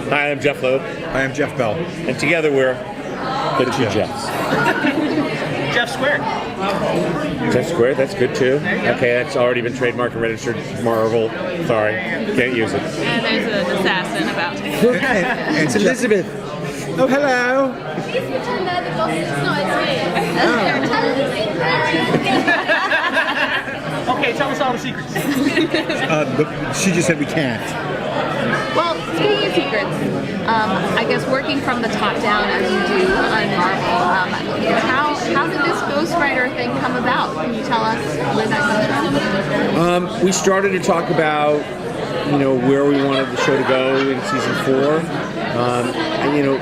Hi, I'm Jeph Loeb. I am Jeph Bell. And together we're the two Jeffs. Jeff Squared. Jeff Squared, that's good too. Okay, that's already been trademarked and registered. Marvel. Sorry, can't use it. And there's an assassin about to And It's Elizabeth. Oh, hello. Please pretend they're the boss. It's not, it's me. Okay, tell us all the secrets. She just said we can't. Well, speaking of secrets, I guess working from the top down as you do on Marvel, how did this ghostwriter thing come about? Can you tell us where that comes from? We started to talk about, where we wanted the show to go in season 4.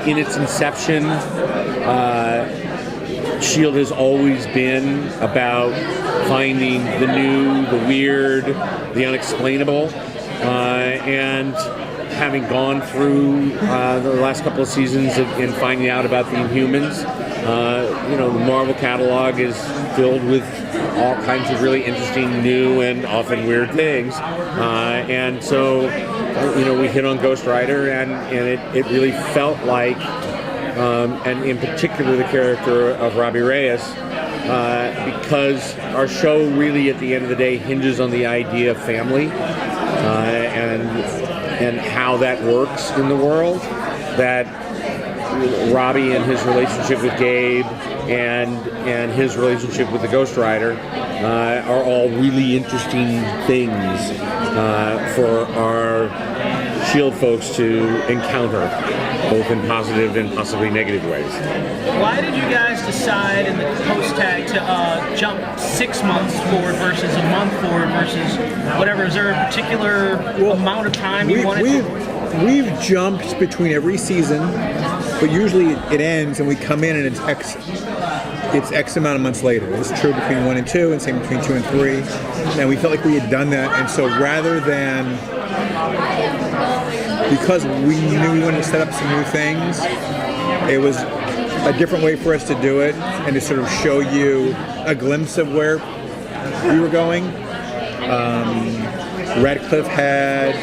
In its inception, S.H.I.E.L.D. has always been about finding the new, the weird, the unexplainable, and having gone through the last couple of seasons and finding out about the Inhumans. The Marvel catalog is filled with all kinds of really interesting, new, and often weird things. And so, we hit on Ghost Rider, and it really felt like, and in particular the character of Robbie Reyes, because our show really at the end of the day hinges on the idea of family, and how that works in the world, that Robbie and his relationship with Gabe and his relationship with the Ghost Rider are all really interesting things for our S.H.I.E.L.D. folks to encounter, both in positive and possibly negative ways. Why did you guys decide in the post tag to jump 6 months forward versus a month forward versus whatever? Is there a particular amount of time you wanted to? We've jumped between every season, but usually it ends and we come in and it's X amount of months later. It's true between 1 and 2 and same between 2 and 3. And we felt like we had done that, and so rather than, because we knew we wanted to set up some new things, it was a different way for us to do it and to sort of show you a glimpse of where we were going. Radcliffe had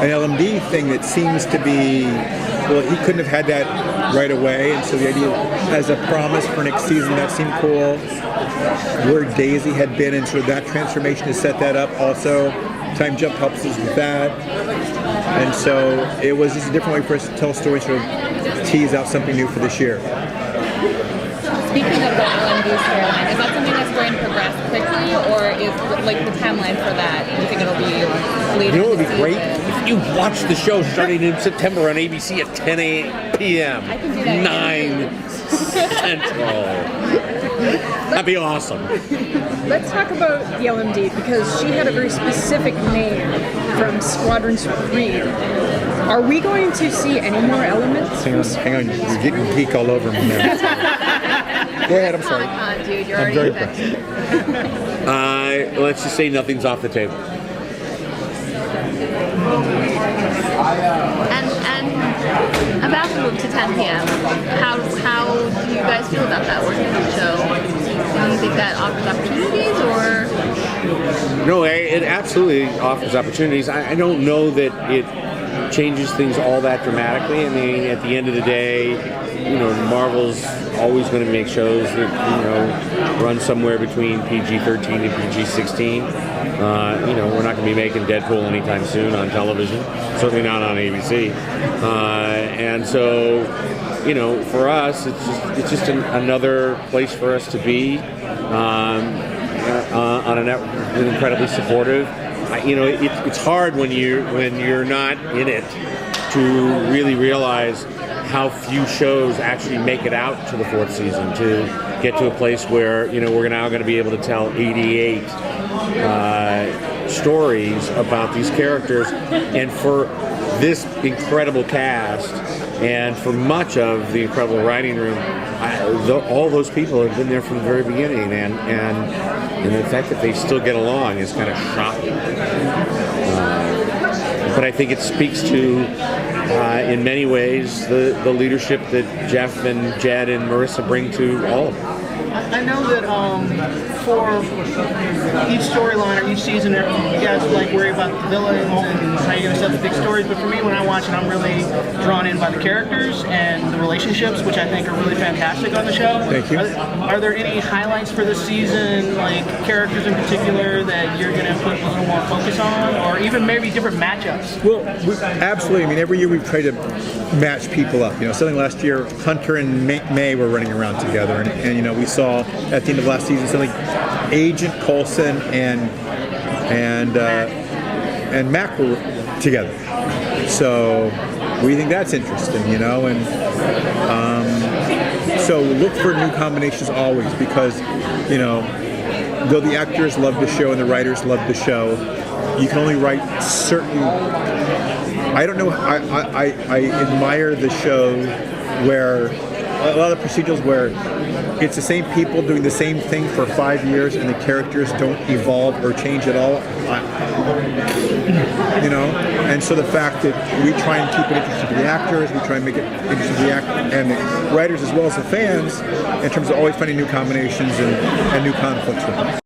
an LMD thing that seems to be, well, he couldn't have had that right away, and so the idea as a promise for next season, that seemed cool. Where Daisy had been, and sort of that transformation to set that up also. Time Jump helps us with that. And so it was just a different way for us to tell a story, sort of tease out something new for this year. Speaking of the LMD storyline, is that something that's going to progress quickly, or is like the timeline for that? Do you think it'll be later? It would be great if you watch the show starting in September on ABC at 10 p.m. I can do that. 9 Central. That'd be awesome. Let's talk about the LMD, because she had a very specific name from Squadron Supreme. Are we going to see any more elements? Hang on, you're getting geek all over me now. Go ahead, I'm sorry. Comic-Con, dude, you're I'm already very invested. Let's just say nothing's off the table. And about to move to 10 p.m., how do you guys feel about that working on the show? Do you think that offers opportunities, or? No, it absolutely offers opportunities. I don't know that it changes things all that dramatically. I mean, at the end of the day, Marvel's always going to make shows that, run somewhere between PG-13 and PG-16. We're not going to be making Deadpool anytime soon on television, certainly not on ABC. And so, for us, it's just another place for us to be on a network that's incredibly supportive. It's hard when you're not in it to really realize how few shows actually make it out to the 4th season, to get to a place where we're now going to be able to tell 88 stories about these characters, and for this incredible cast and for much of the incredible writing room, all those people have been there from the very beginning, and the fact that they still get along is kind of shocking. But I think it speaks to, in many ways, the leadership that Jeff and Jed and Marissa bring to all of it. I know that for each storyline or each season, you guys like worry about the villain and how you're going to set the big stories. But for me, when I watch it, I'm really drawn in by the characters and the relationships, which I think are really fantastic on the show. Thank you. Are there any highlights for this season, like characters in particular, that you're going to put a little more focus on, or even maybe different matchups? Well, absolutely. I mean, every year we've tried to match people up. You know, something last year, Hunter and May were running around together, and you know, we saw at the end of last season something Agent Coulson and Mac were together. So we think that's interesting, you know, and so look for new combinations always, because you know, though the actors love the show and the writers love the show, you can only write certain. I don't know. I admire the show where a lot of the procedurals where it's the same people doing the same thing for 5 years and the characters don't evolve or change at all. You know, and so the fact that we try and keep it interesting for the actors, we try and make it interesting for the actors and the writers as well as the fans, in terms of always finding new combinations and new conflicts with them.